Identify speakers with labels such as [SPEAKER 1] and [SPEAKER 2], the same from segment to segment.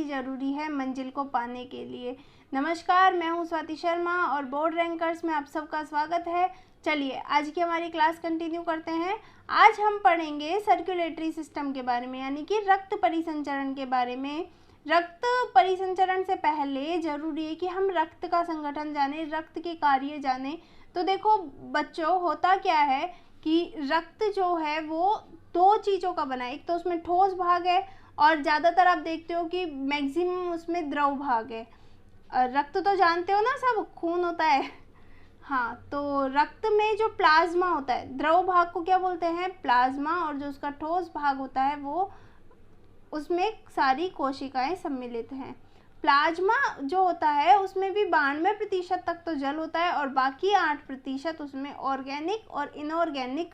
[SPEAKER 1] ही ज़रूरी है मंजिल को पाने के लिए। नमस्कार, मैं हूं स्वाति शर्मा और बोर्ड रैंकर्स में आप सबका स्वागत है। चलिए आज की हमारी क्लास कंटिन्यू करते हैं। आज हम पढ़ेंगे सर्कुलेटरी सिस्टम के बारे में, यानी कि रक्त परिसंचरण के बारे में। रक्त परिसंचरण से पहले ज़रूरी है कि हम रक्त का संगठन जाने, रक्त के कार्य जाने। तो देखो बच्चों, होता क्या है कि रक्त जो है वो दो चीज़ों का बना है। एक तो उसमें ठोस भाग है और ज़्यादातर आप देखते हो कि मैक्सिमम उसमें द्रव भाग है। रक्त तो जानते हो ना, सब खून होता है। हाँ, तो रक्त में जो प्लाज्मा होता है, द्रव भाग को क्या बोलते हैं? प्लाज्मा। और जो उसका ठोस भाग होता है वो, उसमें सारी कोशिकाएं सम्मिलित हैं। प्लाज्मा जो होता है उसमें भी 92% तक तो जल होता है और बाकी 8% उसमें ऑर्गेनिक और इनऑर्गेनिक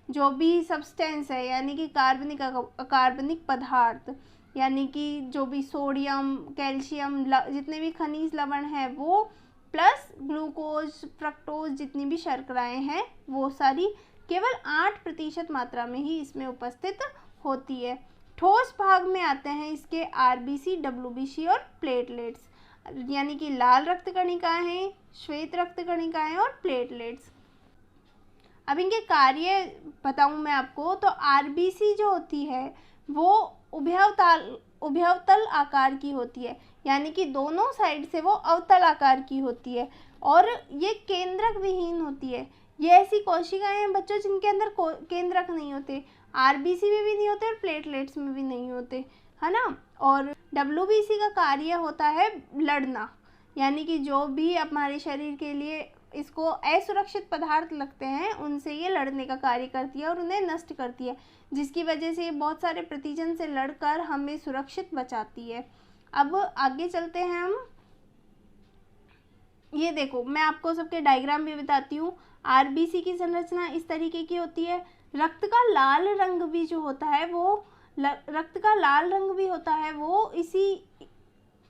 [SPEAKER 1] जो भी सब्सटेंस है, यानी कि कार्बनिक पदार्थ, यानी कि जो भी सोडियम, कैल्शियम, जितने भी खनिज लवण हैं वो, प्लस ग्लूकोज, फ्रक्टोज, जितनी भी शर्कराएं हैं वो सारी केवल 8% मात्रा में ही इसमें उपस्थित होती है। ठोस भाग में आते हैं इसके आरबीसी, डब्ल्यूबीसी और प्लेटलेट्स, यानी कि लाल रक्त कणिकाएं, श्वेत रक्त कणिकाएं और प्लेटलेट्स। अब इनके कार्य बताऊं मैं आपको, तो आरबीसी जो होती है वो उभयतल आकार की होती है, यानी कि दोनों साइड से वो अवतल आकार की होती है और ये केंद्रक विहीन होती है। ये ऐसी कोशिकाएं हैं बच्चों जिनके अंदर केंद्रक नहीं होते। आरबीसी में भी नहीं होते और प्लेटलेट्स में भी नहीं होते, है ना। और डब्ल्यूबीसी का कार्य होता है लड़ना, यानी कि जो भी हमारे शरीर के लिए इसको असुरक्षित पदार्थ लगते हैं उनसे ये लड़ने का कार्य करती है और उन्हें नष्ट करती है, जिसकी वजह से ये बहुत सारे प्रतिजन से लड़कर हमें सुरक्षित बचाती है। अब आगे चलते हैं हम। ये देखो, मैं आपको सबके डायग्राम भी बताती हूँ। आरबीसी की संरचना इस तरीके की होती है। रक्त का लाल रंग भी जो होता है वो इसी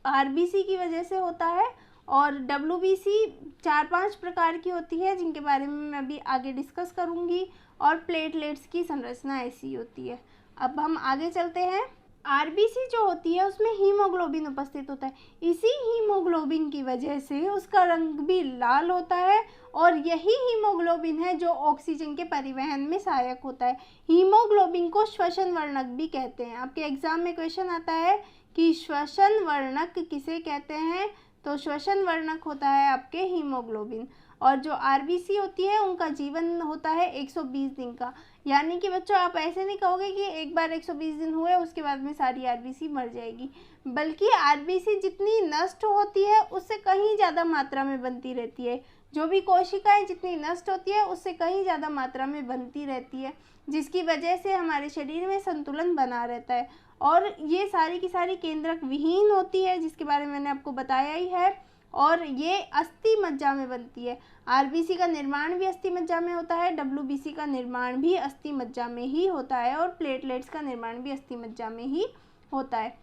[SPEAKER 1] आरबीसी की वजह से होता है। और डब्ल्यूबीसी 4-5 प्रकार की होती है जिनके बारे में मैं अभी आगे डिस्कस करूँगी। और प्लेटलेट्स की संरचना ऐसी होती है। अब हम आगे चलते हैं। आरबीसी जो होती है उसमें हीमोग्लोबिन उपस्थित होता है। इसी हीमोग्लोबिन की वजह से उसका रंग भी लाल होता है और यही हीमोग्लोबिन है जो ऑक्सीजन के परिवहन में सहायक होता है। हीमोग्लोबिन को श्वसन वर्णक भी कहते हैं। आपके एग्जाम में क्वेश्चन आता है कि श्वसन वर्णक किसे कहते हैं, तो श्वसन वर्णक होता है आपके हीमोग्लोबिन। और जो आरबीसी होती है उनका जीवन होता है 120 दिन का, यानी कि बच्चों आप ऐसे नहीं कहोगे कि एक बार 120 दिन हुए उसके बाद में सारी आरबीसी मर जाएगी, बल्कि आरबीसी जितनी नष्ट होती है उससे कहीं ज़्यादा मात्रा में बनती रहती है। जो भी कोशिकाएं जितनी नष्ट होती है उससे कहीं ज़्यादा मात्रा में बनती रहती है, जिसकी वजह से हमारे शरीर में संतुलन बना रहता है। और ये सारी की सारी केंद्रक विहीन होती है, जिसके बारे में मैंने आपको बताया ही है। और ये अस्थि मज्जा में बनती है। आरबीसी का निर्माण भी अस्थि मज्जा में होता है, डब्ल्यूबीसी का निर्माण भी अस्थि मज्जा में ही होता है और प्लेटलेट्स का निर्माण भी अस्थि मज्जा में ही होता है।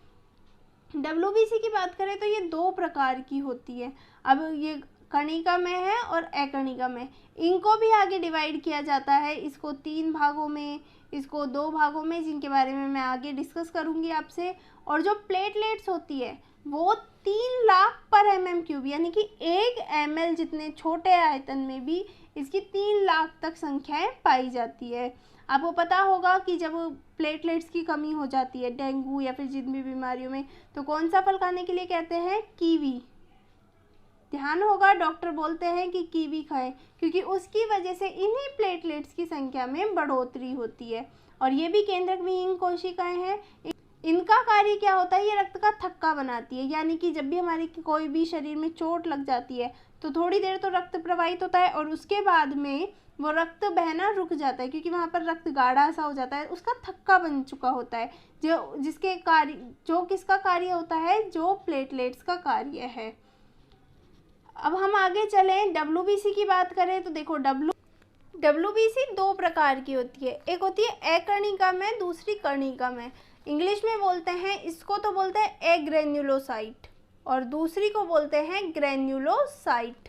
[SPEAKER 1] डब्ल्यूबीसी की बात करें तो ये 2 प्रकार की होती है। अब ये कणिका में है और अकणिका में। इनको भी आगे डिवाइड किया जाता है, इसको 3 भागों में, इसको 2 भागों में, जिनके बारे में मैं आगे डिस्कस करूँगी आपसे। और जो प्लेटलेट्स होती है वो 3 लाख पर mm3, यानी कि 1 ml जितने छोटे आयतन में भी इसकी 3 लाख तक संख्याएं पाई जाती है। आपको पता होगा कि जब प्लेटलेट्स की कमी हो जाती है डेंगू या फिर जिन भी बीमारियों में, तो कौन सा फल खाने के लिए कहते हैं? कीवी। ध्यान होगा, डॉक्टर बोलते हैं कि कीवी खाएं, क्योंकि उसकी वजह से इन्हीं प्लेटलेट्स की संख्या में बढ़ोतरी होती है। और ये भी केंद्रक विहीन कोशिकाएं हैं। इनका कार्य क्या होता है? ये रक्त का थक्का बनाती है, यानी कि जब भी हमारे कोई भी शरीर में चोट लग जाती है तो थोड़ी देर तो रक्त प्रवाहित होता है और उसके बाद में वो रक्त बहना रुक जाता है, क्योंकि वहाँ पर रक्त गाढ़ा सा हो जाता है, उसका थक्का बन चुका होता है, जो किसका कार्य होता है? जो प्लेटलेट्स का कार्य है। अब हम आगे चलें, डब्ल्यूबीसी की बात करें तो देखो डब्ल्यूबीसी 2 प्रकार की होती है। एक होती है अकणिका में, दूसरी कणिका में। इंग्लिश में बोलते हैं इसको, तो बोलते हैं एग्रेन्युलोसाइट, और दूसरी को बोलते हैं ग्रेन्युलोसाइट।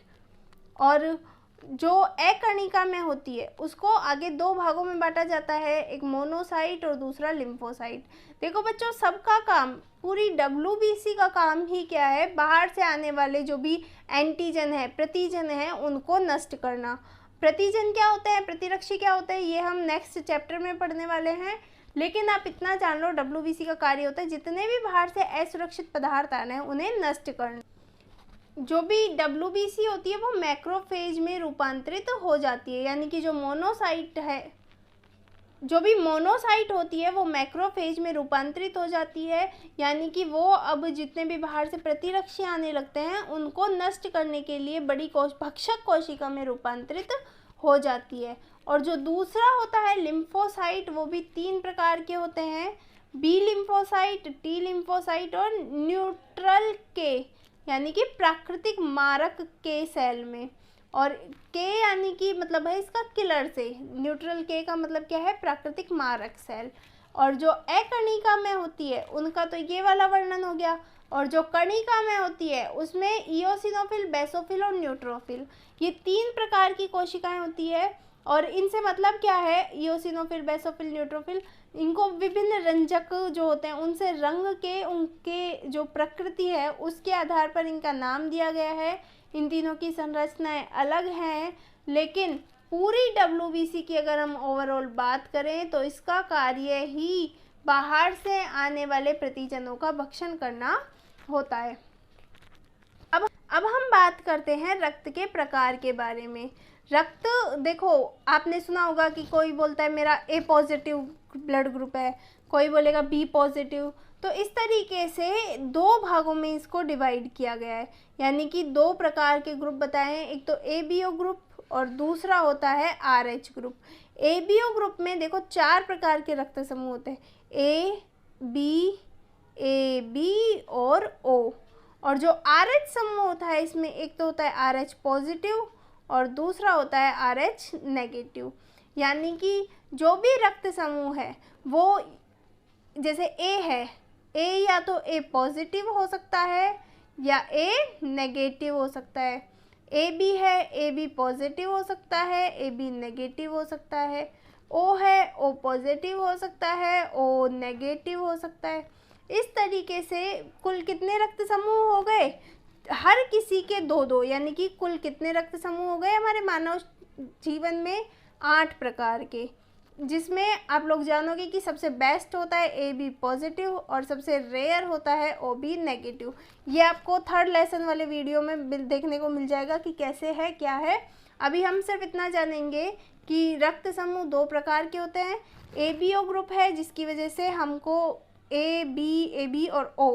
[SPEAKER 1] और जो अकर्णिका में होती है उसको आगे दो भागों में बांटा जाता है, एक मोनोसाइट और दूसरा लिम्फोसाइट। देखो बच्चों, सबका काम, पूरी WBC का काम ही क्या है, बाहर से आने वाले जो भी एंटीजन है, प्रतिजन है, उनको नष्ट करना। प्रतिजन क्या होते हैं, प्रतिरक्षी क्या होते हैं, ये हम नेक्स्ट चैप्टर में पढ़ने वाले हैं। लेकिन आप इतना जान लो, WBC का कार्य होता है जितने भी बाहर से असुरक्षित पदार्थ आने हैं उन्हें नष्ट करना। जो भी WBC होती है वो मैक्रोफेज में रूपांतरित हो जाती है, यानी कि जो मोनोसाइट है, जो भी मोनोसाइट होती है वो मैक्रोफेज में रूपांतरित हो जाती है, यानी कि वो अब जितने भी बाहर से प्रतिरक्षी आने लगते हैं उनको नष्ट करने के लिए बड़ी भक्षक कोशिका में रूपांतरित हो जाती है। और जो दूसरा होता है लिम्फोसाइट, वो भी 3 प्रकार के होते हैं, बी लिम्फोसाइट, टी लिम्फोसाइट और न्यूट्रल के, यानी कि प्राकृतिक मारक के सेल में। और के यानी कि मतलब है इसका किलर से, न्यूट्रल के का मतलब क्या है, प्राकृतिक मारक सेल। और जो अकर्णिका में होती है उनका तो ये वाला वर्णन हो गया, और जो कर्णिका में होती है उसमें इओसिनोफिल, बेसोफिल और न्यूट्रोफिल, ये 3 प्रकार की कोशिकाएं होती है। और इनसे मतलब क्या है, इओसिनोफिल, बेसोफिल, न्यूट्रोफिल, इनको विभिन्न रंजक जो होते हैं उनसे रंग के, उनके जो प्रकृति है उसके आधार पर इनका नाम दिया गया है। इन तीनों की संरचनाएं अलग हैं, लेकिन पूरी WBC की अगर हम ओवरऑल बात करें तो इसका कार्य ही बाहर से आने वाले प्रतिजनों का भक्षण करना होता है। अब हम बात करते हैं रक्त के प्रकार के बारे में। रक्त, देखो आपने सुना होगा कि कोई बोलता है मेरा A पॉजिटिव ब्लड ग्रुप है, कोई बोलेगा B पॉजिटिव। तो इस तरीके से 2 भागों में इसको डिवाइड किया गया है, यानी कि 2 प्रकार के ग्रुप बताए हैं, एक तो ABO ग्रुप और दूसरा होता है RH ग्रुप। ABO ग्रुप में देखो 4 प्रकार के रक्त समूह होते हैं, A, B, AB और O। और जो RH समूह होता है इसमें एक तो होता है RH पॉजिटिव और दूसरा होता है RH नेगेटिव। यानी कि जो भी रक्त समूह है वो, जैसे A है, A या तो A पॉजिटिव हो सकता है या A नेगेटिव हो सकता है। AB है, AB पॉजिटिव हो सकता है, AB नेगेटिव हो सकता है। O है, O पॉजिटिव हो सकता है, O नेगेटिव हो सकता है। इस तरीके से कुल कितने रक्त समूह हो गए, हर किसी के 2-2, यानी कि कुल कितने रक्त समूह हो गए हमारे मानव जीवन में, 8 प्रकार के, जिसमें आप लोग जानोगे कि सबसे बेस्ट होता है AB पॉजिटिव और सबसे रेयर होता है OB नेगेटिव। ये आपको 3rd लेसन वाले वीडियो में देखने को मिल जाएगा कि कैसे है, क्या है। अभी हम सिर्फ इतना जानेंगे कि रक्त समूह 2 प्रकार के होते हैं। ABO ग्रुप है जिसकी वजह से हमको A, B, AB और O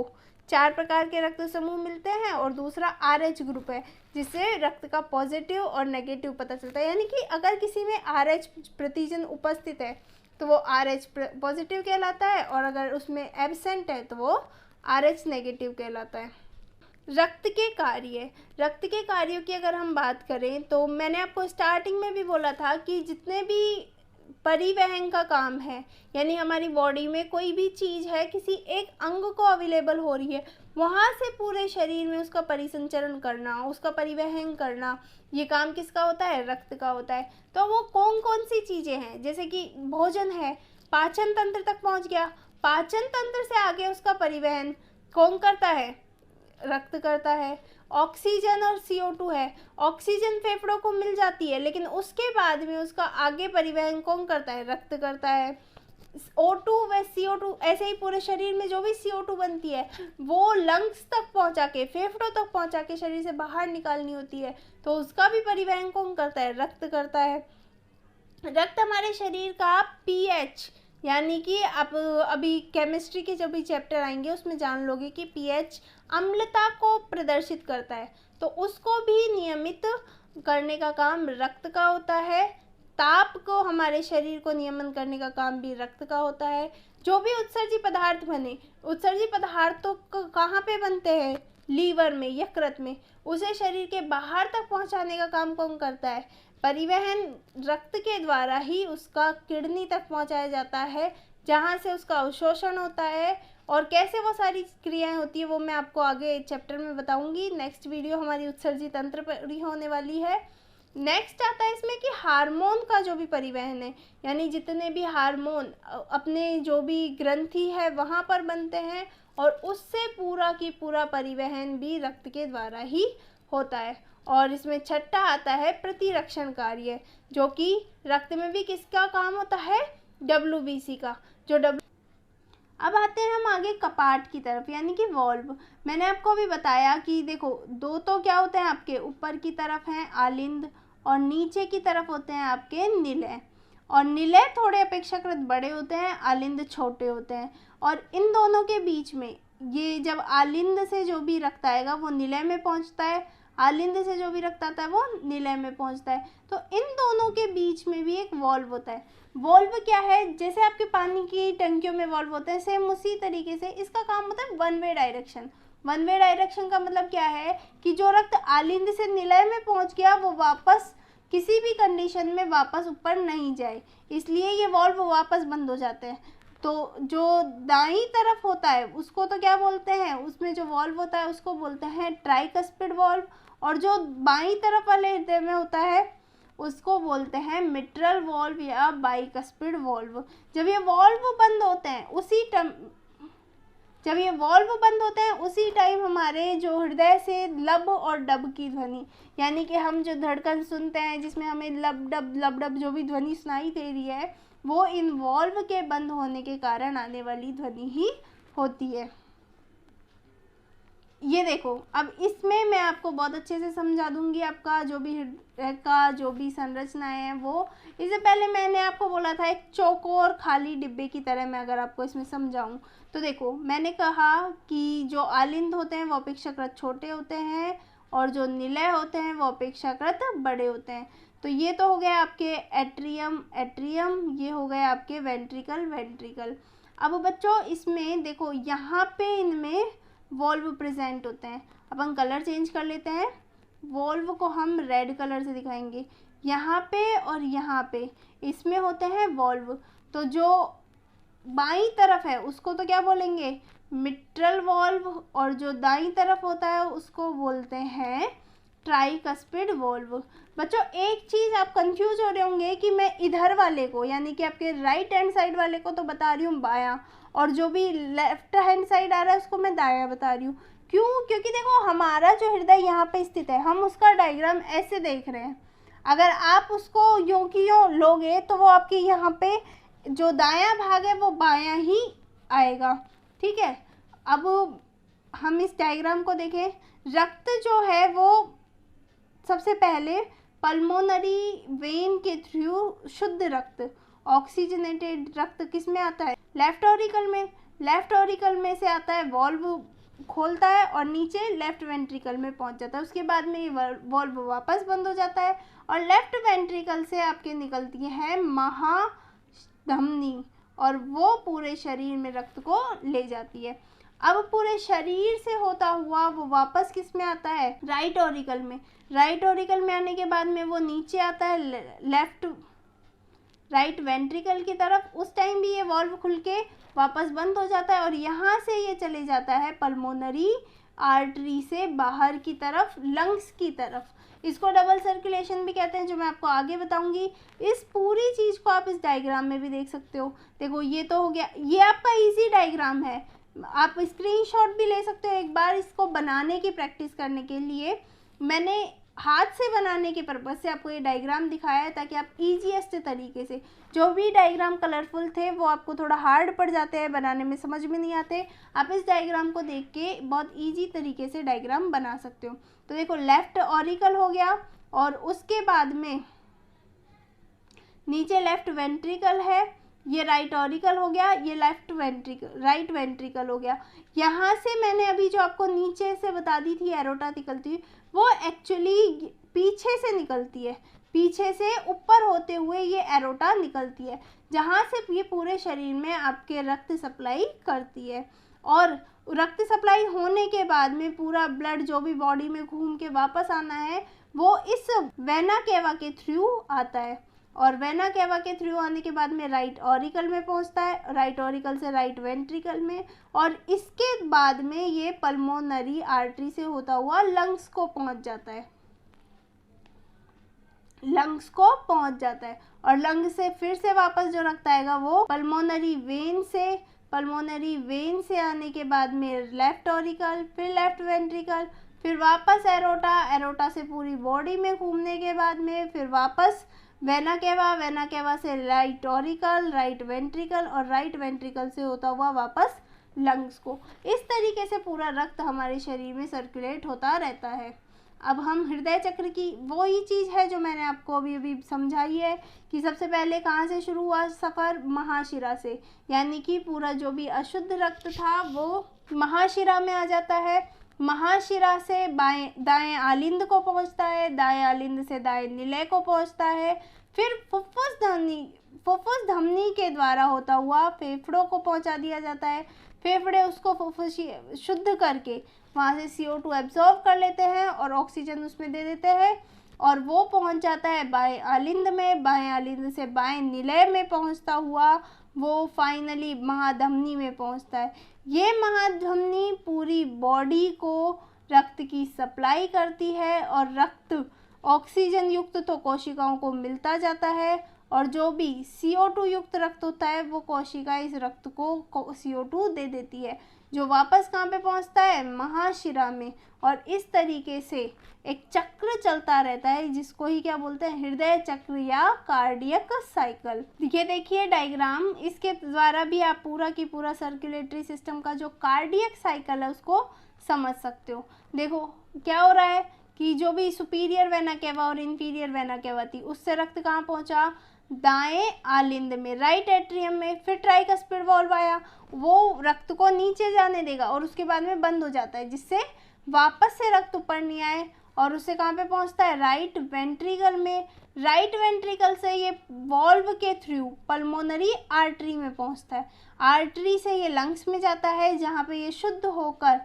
[SPEAKER 1] 4 प्रकार के रक्त समूह मिलते हैं, और दूसरा RH ग्रुप है जिससे रक्त का पॉजिटिव और नेगेटिव पता चलता है। यानी कि अगर किसी में RH प्रतिजन उपस्थित है तो वो RH पॉजिटिव कहलाता है, और अगर उसमें एब्सेंट है तो वो RH नेगेटिव कहलाता है। रक्त के कार्यों की अगर हम बात करें तो मैंने आपको स्टार्टिंग में भी बोला था कि जितने भी परिवहन का काम है, यानी हमारी बॉडी में कोई भी चीज़ है, किसी एक अंग को अवेलेबल हो रही है, वहाँ से पूरे शरीर में उसका परिसंचरण करना, उसका परिवहन करना, ये काम किसका होता है, रक्त का होता है। तो वो कौन कौन सी चीज़ें हैं, जैसे कि भोजन है, पाचन तंत्र तक पहुँच गया, पाचन तंत्र से आगे उसका परिवहन कौन करता है, रक्त करता है। ऑक्सीजन और CO2 है, ऑक्सीजन फेफड़ों को मिल जाती है, लेकिन उसके बाद में उसका आगे परिवहन कौन करता है, रक्त करता है। O2 व CO2, ऐसे ही पूरे शरीर में जो भी CO2 बनती है वो लंग्स तक पहुंचा के, फेफड़ों तक पहुंचा के शरीर से बाहर निकालनी होती है, तो उसका भी परिवहन कौन करता है, रक्त करता है। रक्त हमारे शरीर का pH, यानी कि आप अभी केमिस्ट्री के जब भी चैप्टर आएंगे उसमें जान लोगे कि pH अम्लता को प्रदर्शित करता है, तो उसको भी नियमित करने का काम रक्त का होता है। ताप को, हमारे शरीर को नियमन करने का काम भी रक्त का होता है। जो भी उत्सर्जी पदार्थ बने, उत्सर्जी पदार्थ तो कहाँ पे बनते हैं, लीवर में, यकृत में, उसे शरीर के बाहर तक पहुँचाने का काम कौन करता है, परिवहन रक्त के द्वारा ही उसका किडनी तक पहुंचाया जाता है, जहां से उसका अवशोषण होता है। और कैसे वो सारी क्रियाएं होती है वो मैं आपको आगे चैप्टर में बताऊंगी। नेक्स्ट वीडियो हमारी उत्सर्जी तंत्र पर ही होने वाली है। नेक्स्ट आता है इसमें कि हार्मोन का जो भी परिवहन है, यानी जितने भी हार्मोन अपने जो भी ग्रंथि है वहाँ पर बनते हैं और उससे पूरा की पूरा परिवहन भी रक्त के द्वारा ही होता है। और इसमें छठा आता है प्रतिरक्षण कार्य, जो कि रक्त में भी किसका काम होता है, WBC का। अब आते हैं हम आगे कपाट की तरफ, यानी कि वॉल्व। मैंने आपको अभी बताया कि देखो दो तो क्या होते हैं आपके, ऊपर की तरफ हैं आलिंद और नीचे की तरफ होते हैं आपके निलय। और निलय थोड़े अपेक्षाकृत बड़े होते हैं, आलिंद छोटे होते हैं। और इन दोनों के बीच में ये जब आलिंद से जो भी रक्त आएगा वो निलय में पहुंचता है, आलिंद से जो भी रक्त आता है वो निलय में पहुंचता है। तो इन दोनों के बीच में भी एक वॉल्व होता है। वॉल्व क्या है, जैसे आपके पानी की टंकियों में वॉल्व होते हैं, सेम उसी तरीके से इसका काम होता है one way direction. One way direction का मतलब क्या है कि जो रक्त आलिंद से निलय में पहुंच गया वो वापस किसी भी कंडीशन में वापस ऊपर नहीं जाए, इसलिए ये वॉल्व वापस बंद हो जाते हैं। तो जो दाईं तरफ होता है उसको तो क्या बोलते हैं, उसमें जो वॉल्व होता है उसको बोलते हैं ट्राइकस्पिड वॉल्व, और जो बाईं तरफ वाले हृदय में होता है उसको बोलते हैं मिट्रल वॉल्व या बाइकस्पिड वॉल्व। जब ये वॉल्व बंद होते हैं उसी टाइम हमारे जो हृदय से लब और डब की ध्वनि, यानी कि हम जो धड़कन सुनते हैं जिसमें हमें लब डब जो भी ध्वनि सुनाई दे रही है वो इन वॉल्व के बंद होने के कारण आने वाली ध्वनि ही होती है। ये देखो, अब इसमें मैं आपको बहुत अच्छे से समझा दूंगी आपका जो भी हृदय का जो भी संरचनाएं हैं वो। इससे पहले मैंने आपको बोला था एक चौकोर खाली डिब्बे की तरह मैं अगर आपको इसमें समझाऊं तो देखो, मैंने कहा कि जो आलिंद होते हैं वो अपेक्षाकृत छोटे होते हैं और जो निलय होते हैं वो अपेक्षाकृत बड़े होते हैं। तो ये तो हो गया आपके एट्रियम, ये हो गए आपके वेंट्रिकल। अब बच्चों इसमें देखो यहाँ पे इनमें वॉल्व प्रेजेंट होते हैं। अपन कलर चेंज कर लेते हैं, वॉल्व को हम रेड कलर से दिखाएंगे। यहाँ पे और यहाँ पे इसमें होते हैं वॉल्व। तो जो बाईं तरफ है उसको तो क्या बोलेंगे, मिट्रल वॉल्व, और जो दाईं तरफ होता है उसको बोलते हैं ट्राइकस्पिड वॉल्व। बच्चों एक चीज़ आप कंफ्यूज हो रहे होंगे कि मैं इधर वाले को यानी कि आपके राइट हैंड साइड वाले को तो बता रही हूँ बायां, और जो भी लेफ्ट हैंड साइड आ रहा है उसको मैं दायां बता रही हूँ। क्यों? क्योंकि देखो हमारा जो हृदय यहाँ पे स्थित है, हम उसका डायग्राम ऐसे देख रहे हैं। अगर आप उसको यूं की यूं लोगे तो वो आपके यहाँ पे जो दायां भाग है वो बायां ही आएगा। ठीक है, अब हम इस डायग्राम को देखें। रक्त जो है वो सबसे पहले पल्मोनरी वेन के थ्रू शुद्ध रक्त, ऑक्सीजनेटेड रक्त किस में आता है, लेफ्ट ऑरिकल में। लेफ्ट ऑरिकल में से आता है, वॉल्व खोलता है और नीचे लेफ्ट वेंट्रिकल में पहुंच जाता है। उसके बाद में ये वॉल्व वापस बंद हो जाता है और लेफ्ट वेंट्रिकल से आपके निकलती है महाधमनी और वो पूरे शरीर में रक्त को ले जाती है। अब पूरे शरीर से होता हुआ वो वापस किस में आता है, राइट ऑरिकल में। राइट ऑरिकल में आने के बाद में वो नीचे आता है राइट वेंट्रिकल की तरफ। उस टाइम भी ये वॉल्व खुल के वापस बंद हो जाता है और यहाँ से ये चले जाता है पल्मोनरी आर्टरी से बाहर की तरफ, लंग्स की तरफ। इसको डबल सर्कुलेशन भी कहते हैं, जो मैं आपको आगे बताऊंगी। इस पूरी चीज़ को आप इस डायग्राम में भी देख सकते हो। देखो ये तो हो गया, ये आपका इजी डायग्राम है, आप स्क्रीनशॉट भी ले सकते हो। एक बार इसको बनाने की प्रैक्टिस करने के लिए मैंने हाथ से बनाने के पर्पज़ से आपको ये डायग्राम दिखाया है ताकि आप ईजीएस्ट तरीके से, जो भी डायग्राम कलरफुल थे वो आपको थोड़ा हार्ड पड़ जाते हैं बनाने में, समझ में नहीं आते, आप इस डायग्राम को देख के बहुत ईजी तरीके से डायग्राम बना सकते हो। तो देखो लेफ्ट ऑरिकल हो गया और उसके बाद में नीचे लेफ्ट वेंट्रिकल है, ये राइट ऑरिकल हो गया, ये राइट वेंट्रिकल हो गया। यहाँ से मैंने अभी जो आपको नीचे से बता दी थी एरोटा निकलती हुई, वो एक्चुअली पीछे से निकलती है, पीछे से ऊपर होते हुए ये एरोटा निकलती है, जहाँ से ये पूरे शरीर में आपके रक्त सप्लाई करती है। और रक्त सप्लाई होने के बाद में पूरा ब्लड जो भी बॉडी में घूम के वापस आना है वो इस वेना केवा के थ्रू आता है, और वेना केवा के थ्रू आने के बाद में राइट ऑरिकल में पहुंचता है, राइट ऑरिकल से राइट वेंट्रिकल में, और इसके बाद में ये पल्मोनरी आर्टरी से होता हुआ लंग्स को पहुंच जाता है। लंग्स को पहुंच जाता है और लंग से फिर से वापस जो रक्त आएगा वो पल्मोनरी वेन से आने के बाद में लेफ्ट ऑरिकल, फिर लेफ्ट वेंट्रिकल, फिर वापस एरोटा से पूरी बॉडी में घूमने के बाद में फिर वापस वेना केवा से राइट ऑरिकल, राइट वेंट्रिकल और राइट वेंट्रिकल से होता हुआ वापस लंग्स को। इस तरीके से पूरा रक्त हमारे शरीर में सर्कुलेट होता रहता है। अब हम हृदय चक्र की वो ही चीज़ है जो मैंने आपको अभी समझाई है कि सबसे पहले कहाँ से शुरू हुआ सफ़र, महाशिरा से, यानी कि पूरा जो भी अशुद्ध रक्त था वो महाशिरा में आ जाता है। महाशिरा से दाएं आलिंद को पहुंचता है, दाएं आलिंद से दाएं निलय को पहुंचता है, फिर फुफ्फुस धमनी के द्वारा होता हुआ फेफड़ों को पहुंचा दिया जाता है। फेफड़े उसको फुफ्फुस शुद्ध करके वहाँ से CO2 एब्जॉर्ब कर लेते हैं और ऑक्सीजन उसमें दे देते हैं और वो पहुंच जाता है बाएं आलिंद में, बाएं आलिंद से बाएं निलय में पहुंचता हुआ वो फाइनली महाधमनी में पहुंचता है। ये महाधमनी पूरी बॉडी को रक्त की सप्लाई करती है और रक्त ऑक्सीजन युक्त तो कोशिकाओं को मिलता जाता है और जो भी CO2 युक्त रक्त होता है वो कोशिका इस रक्त को CO2 दे देती है, जो वापस कहाँ पे पहुँचता है, महाशिरा में। और इस तरीके से एक चक्र चलता रहता है जिसको ही क्या बोलते हैं, हृदय चक्र या कार्डियक साइकिल। देखिए डायग्राम, इसके द्वारा भी आप पूरा की पूरा सर्कुलेटरी सिस्टम का जो कार्डियक साइकिल है उसको समझ सकते हो। देखो क्या हो रहा है कि जो भी सुपीरियर वेना केवा और इंफीरियर वेना केवा थी उससे रक्त कहाँ पहुँचा, दाएं आलिंद में, राइट एट्रियम में। फिर ट्राइकस्पिड वॉल्व आया, वो रक्त को नीचे जाने देगा और उसके बाद में बंद हो जाता है जिससे वापस से रक्त ऊपर नहीं आए और उससे कहाँ पे पहुँचता है, राइट वेंट्रिकल में। राइट वेंट्रिकल से ये वॉल्व के थ्रू पल्मोनरी आर्टरी में पहुँचता है, आर्टरी से ये लंग्स में जाता है जहाँ पे ये शुद्ध होकर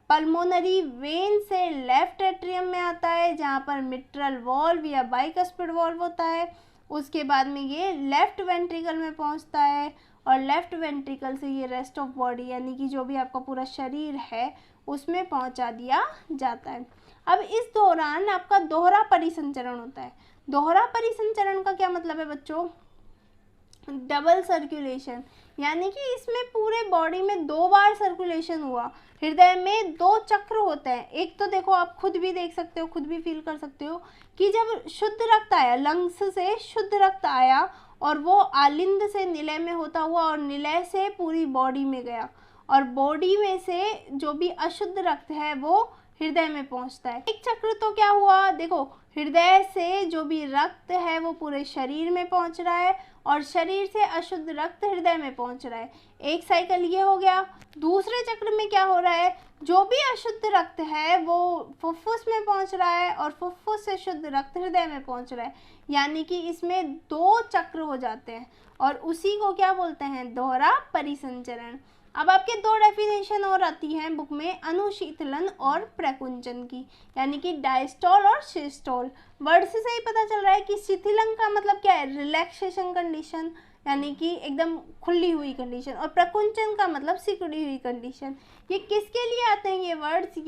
[SPEAKER 1] पल्मोनरी वेन से लेफ्ट एट्रियम में आता है जहाँ पर मिट्रल वॉल्व या बाइकस्पिड वॉल्व होता है। उसके बाद में ये लेफ्ट वेंट्रिकल में पहुंचता है और लेफ्ट वेंट्रिकल से ये रेस्ट ऑफ बॉडी यानी कि जो भी आपका पूरा शरीर है उसमें पहुंचा दिया जाता है। अब इस दौरान आपका दोहरा परिसंचरण होता है। दोहरा परिसंचरण का क्या मतलब है बच्चों, डबल सर्कुलेशन, यानी कि इसमें पूरे बॉडी में 2 बार सर्कुलेशन हुआ। हृदय में 2 चक्र होते हैं। एक तो देखो आप खुद भी देख सकते हो, खुद भी फील कर सकते हो कि जब शुद्ध रक्त आया, लंग्स से शुद्ध रक्त आया और वो आलिंद से निलय में होता हुआ और निलय से पूरी बॉडी में गया और बॉडी में से जो भी अशुद्ध रक्त है वो हृदय में पहुंचता है। एक चक्र तो क्या हुआ, देखो हृदय से जो भी रक्त है वो पूरे शरीर में पहुंच रहा है और शरीर से अशुद्ध रक्त हृदय में पहुंच रहा है। एक साइकिल ये हो गया। दूसरे चक्र में क्या हो रहा है, जो भी अशुद्ध रक्त है वो फुफ्फुस में पहुंच रहा है और फुफ्फुस से शुद्ध रक्त हृदय में पहुंच रहा है, यानी कि इसमें 2 चक्र हो जाते हैं और उसी को क्या बोलते हैं, दोहरा परिसंचरण। अब आपके 2 डेफिनेशन और आती हैं बुक में, अनुशीतलन और प्रकुंचन की, यानी कि डायस्टोल और सिस्टोल। वर्ड से सही पता चल रहा है कि शिथिलन का मतलब क्या है, रिलैक्सेशन कंडीशन, यानी कि एकदम खुली हुई कंडीशन, और प्रकुंचन का मतलब सिकुड़ी हुई कंडीशन। ये किसके लिए आते हैं ये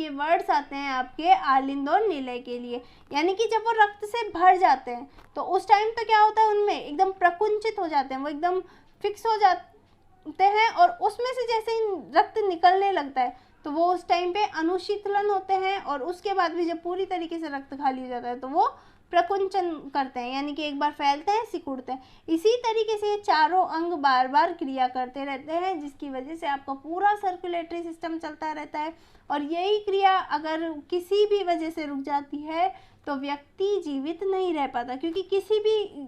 [SPEAKER 1] वर्ड्स आते हैं आपके आलिंद और निलय के लिए, यानी कि जब वो रक्त से भर जाते हैं तो उस टाइम तो क्या होता है, उनमें एकदम प्रकुंचित हो जाते हैं, वो एकदम फिक्स हो जाते हैं और उसमें से जैसे ही रक्त निकलने लगता है तो वो उस टाइम पे अनुशीतलन होते हैं और उसके बाद भी जब पूरी तरीके से रक्त खाली हो जाता है तो वो प्रकुंचन करते हैं, यानी कि एक बार फैलते हैं सिकुड़ते हैं। इसी तरीके से ये चारों अंग बार बार क्रिया करते रहते हैं जिसकी वजह से आपका पूरा सर्कुलेटरी सिस्टम चलता रहता है और यही क्रिया अगर किसी भी वजह से रुक जाती है तो व्यक्ति जीवित नहीं रह पाता, क्योंकि किसी भी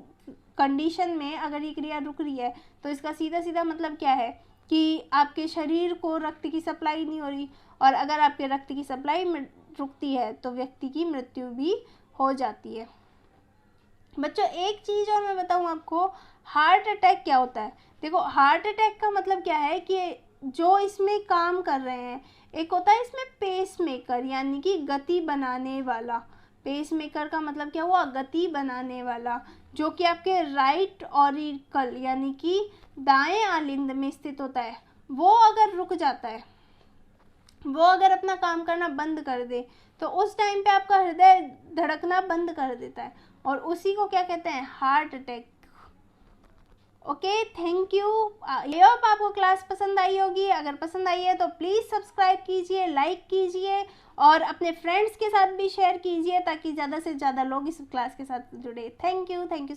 [SPEAKER 1] कंडीशन में अगर ये क्रिया रुक रही है तो इसका सीधा सीधा मतलब क्या है कि आपके शरीर को रक्त की सप्लाई नहीं हो रही और अगर आपके रक्त की सप्लाई रुकती है तो व्यक्ति की मृत्यु भी हो जाती है। बच्चों एक चीज़ और मैं बताऊं आपको, हार्ट अटैक क्या होता है। देखो हार्ट अटैक का मतलब क्या है कि जो इसमें काम कर रहे हैं, एक होता है इसमें पेस मेकर यानी कि गति बनाने वाला। पेस मेकर का मतलब क्या हुआ, गति बनाने वाला, जो कि आपके राइट ऑरिकल यानी कि दाएं आलिंद में स्थित होता है। वो अगर रुक जाता है, वो अगर अपना काम करना बंद कर दे तो उस टाइम पे आपका हृदय धड़कना बंद कर देता है और उसी को क्या कहते हैं, heart attack. Okay, thank you. I hope आपको क्लास पसंद आई होगी। अगर पसंद आई है तो प्लीज़ सब्सक्राइब कीजिए, लाइक कीजिए और अपने फ्रेंड्स के साथ भी शेयर कीजिए ताकि ज़्यादा से ज़्यादा लोग इस क्लास के साथ जुड़े। Thank you.